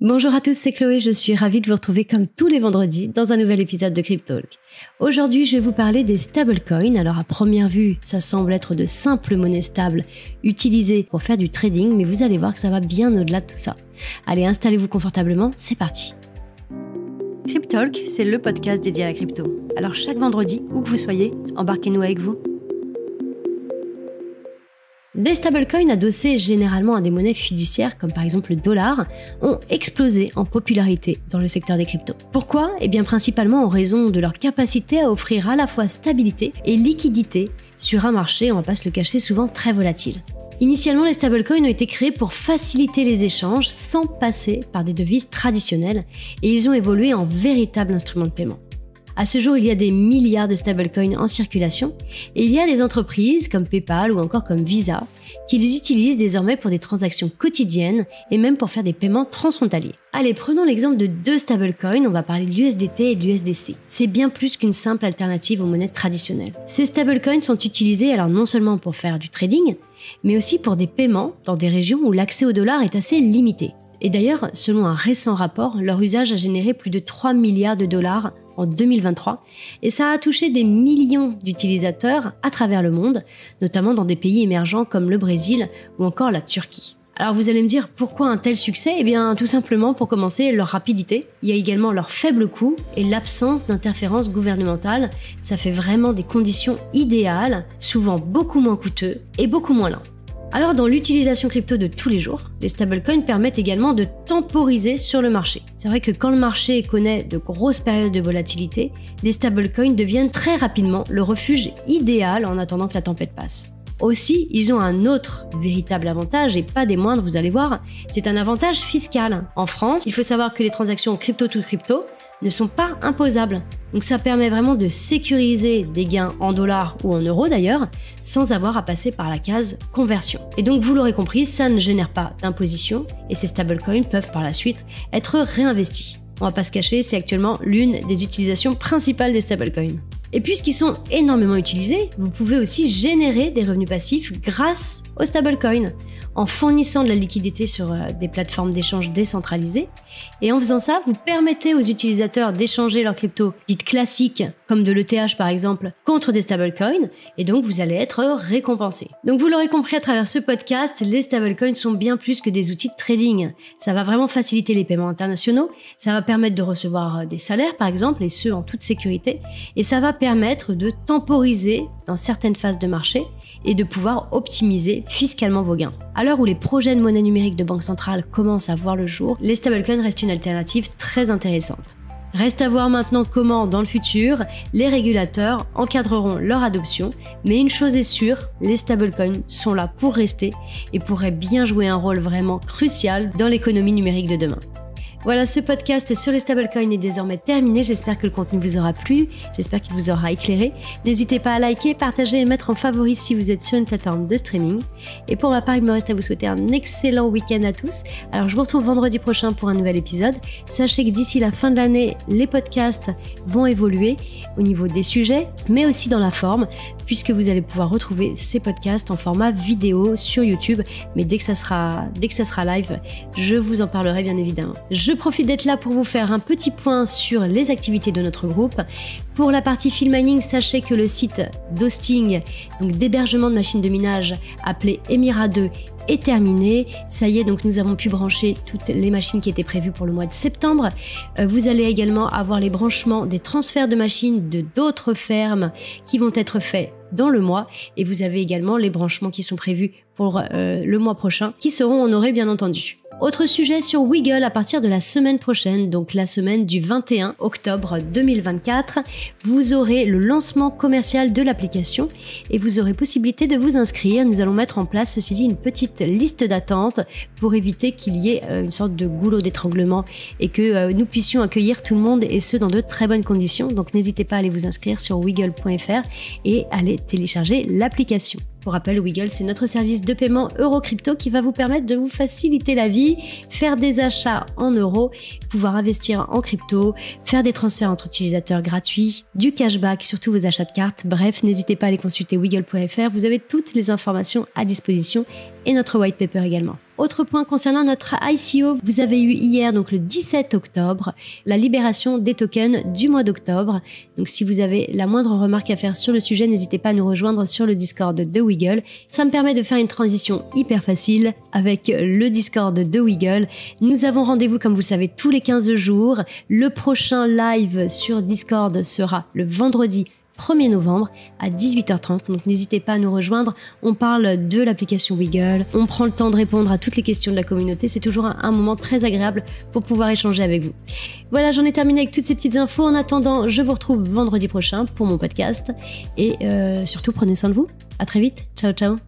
Bonjour à tous, c'est Chloé, je suis ravie de vous retrouver comme tous les vendredis dans un nouvel épisode de Cryptalk. Aujourd'hui, je vais vous parler des stablecoins. Alors à première vue, ça semble être de simples monnaies stables utilisées pour faire du trading, mais vous allez voir que ça va bien au-delà de tout ça. Allez, installez-vous confortablement, c'est parti. Cryptalk, c'est le podcast dédié à la crypto. Alors chaque vendredi, où que vous soyez, embarquez-nous avec vous. Les stablecoins adossés généralement à des monnaies fiduciaires comme par exemple le dollar ont explosé en popularité dans le secteur des cryptos. Pourquoi ? Eh bien principalement en raison de leur capacité à offrir à la fois stabilité et liquidité sur un marché, on va pas se le cacher, souvent très volatile. Initialement, les stablecoins ont été créés pour faciliter les échanges sans passer par des devises traditionnelles et ils ont évolué en véritables instruments de paiement. À ce jour, il y a des milliards de stablecoins en circulation et il y a des entreprises comme PayPal ou encore comme Visa qui les utilisent désormais pour des transactions quotidiennes et même pour faire des paiements transfrontaliers. Allez, prenons l'exemple de deux stablecoins, on va parler de l'USDT et de l'USDC. C'est bien plus qu'une simple alternative aux monnaies traditionnelles. Ces stablecoins sont utilisés alors non seulement pour faire du trading, mais aussi pour des paiements dans des régions où l'accès au dollar est assez limité. Et d'ailleurs, selon un récent rapport, leur usage a généré plus de 3 milliards de dollars en 2023 et ça a touché des millions d'utilisateurs à travers le monde, notamment dans des pays émergents comme le Brésil ou encore la Turquie. Alors vous allez me dire pourquoi un tel succès ? Eh bien tout simplement pour commencer leur rapidité, il y a également leur faible coût et l'absence d'interférences gouvernementales. Ça fait vraiment des conditions idéales, souvent beaucoup moins coûteux et beaucoup moins lents. Alors dans l'utilisation crypto de tous les jours, les stablecoins permettent également de temporiser sur le marché. C'est vrai que quand le marché connaît de grosses périodes de volatilité, les stablecoins deviennent très rapidement le refuge idéal en attendant que la tempête passe. Aussi, ils ont un autre véritable avantage, et pas des moindres, vous allez voir, c'est un avantage fiscal. En France, il faut savoir que les transactions crypto-to-crypto ne sont pas imposables. Donc ça permet vraiment de sécuriser des gains en dollars ou en euros d'ailleurs, sans avoir à passer par la case conversion. Et donc vous l'aurez compris, ça ne génère pas d'imposition et ces stablecoins peuvent par la suite être réinvestis. On va pas se cacher, c'est actuellement l'une des utilisations principales des stablecoins. Et puisqu'ils sont énormément utilisés, vous pouvez aussi générer des revenus passifs grâce aux stablecoins, en fournissant de la liquidité sur des plateformes d'échange décentralisées. Et en faisant ça, vous permettez aux utilisateurs d'échanger leurs cryptos dites classiques, comme de l'ETH par exemple, contre des stablecoins, et donc vous allez être récompensé. Donc vous l'aurez compris à travers ce podcast, les stablecoins sont bien plus que des outils de trading. Ça va vraiment faciliter les paiements internationaux, ça va permettre de recevoir des salaires par exemple, et ce en toute sécurité, et ça va permettre de temporiser dans certaines phases de marché et de pouvoir optimiser fiscalement vos gains. À l'heure où les projets de monnaie numérique de banque centrale commencent à voir le jour, les stablecoins restent une alternative très intéressante. Reste à voir maintenant comment, dans le futur, les régulateurs encadreront leur adoption, mais une chose est sûre, les stablecoins sont là pour rester et pourraient bien jouer un rôle vraiment crucial dans l'économie numérique de demain. Voilà, ce podcast sur les stablecoins est désormais terminé. J'espère que le contenu vous aura plu, j'espère qu'il vous aura éclairé. N'hésitez pas à liker, partager et mettre en favori si vous êtes sur une plateforme de streaming. Et pour ma part, il me reste à vous souhaiter un excellent week-end à tous. Alors je vous retrouve vendredi prochain pour un nouvel épisode. Sachez que d'ici la fin de l'année, les podcasts vont évoluer au niveau des sujets, mais aussi dans la forme, puisque vous allez pouvoir retrouver ces podcasts en format vidéo sur YouTube. Mais dès que ça sera live, je vous en parlerai bien évidemment. Je profite d'être là pour vous faire un petit point sur les activités de notre groupe. Pour la partie field mining, sachez que le site d'hosting, donc d'hébergement de machines de minage appelé Emira 2, est terminé. Ça y est, donc nous avons pu brancher toutes les machines qui étaient prévues pour le mois de septembre. Vous allez également avoir les branchements des transferts de machines de d'autres fermes qui vont être faits dans le mois, et vous avez également les branchements qui sont prévus pour le mois prochain, qui seront honorés bien entendu. Autre sujet sur Wiggle à partir de la semaine prochaine, donc la semaine du 21 octobre 2024, vous aurez le lancement commercial de l'application et vous aurez possibilité de vous inscrire. Nous allons mettre en place, ceci dit, une petite liste d'attente pour éviter qu'il y ait une sorte de goulot d'étranglement et que nous puissions accueillir tout le monde et ce dans de très bonnes conditions. Donc n'hésitez pas à aller vous inscrire sur wiggle.fr et aller télécharger l'application. Pour rappel, Wiggle, c'est notre service de paiement euro-crypto qui va vous permettre de vous faciliter la vie, faire des achats en euros, pouvoir investir en crypto, faire des transferts entre utilisateurs gratuits, du cashback sur tous vos achats de cartes. Bref, n'hésitez pas à aller consulter wiggle.fr, vous avez toutes les informations à disposition et notre white paper également. Autre point concernant notre ICO, vous avez eu hier, donc le 17 octobre, la libération des tokens du mois d'octobre. Donc si vous avez la moindre remarque à faire sur le sujet, n'hésitez pas à nous rejoindre sur le Discord de Wiggle. Ça me permet de faire une transition hyper facile avec le Discord de Wiggle. Nous avons rendez-vous, comme vous le savez, tous les 15 jours. Le prochain live sur Discord sera le vendredi 1er novembre à 18h30, donc n'hésitez pas à nous rejoindre. On parle de l'application Wiggle, on prend le temps de répondre à toutes les questions de la communauté, c'est toujours un moment très agréable pour pouvoir échanger avec vous. Voilà, j'en ai terminé avec toutes ces petites infos. En attendant, je vous retrouve vendredi prochain pour mon podcast et surtout prenez soin de vous. À très vite, ciao ciao.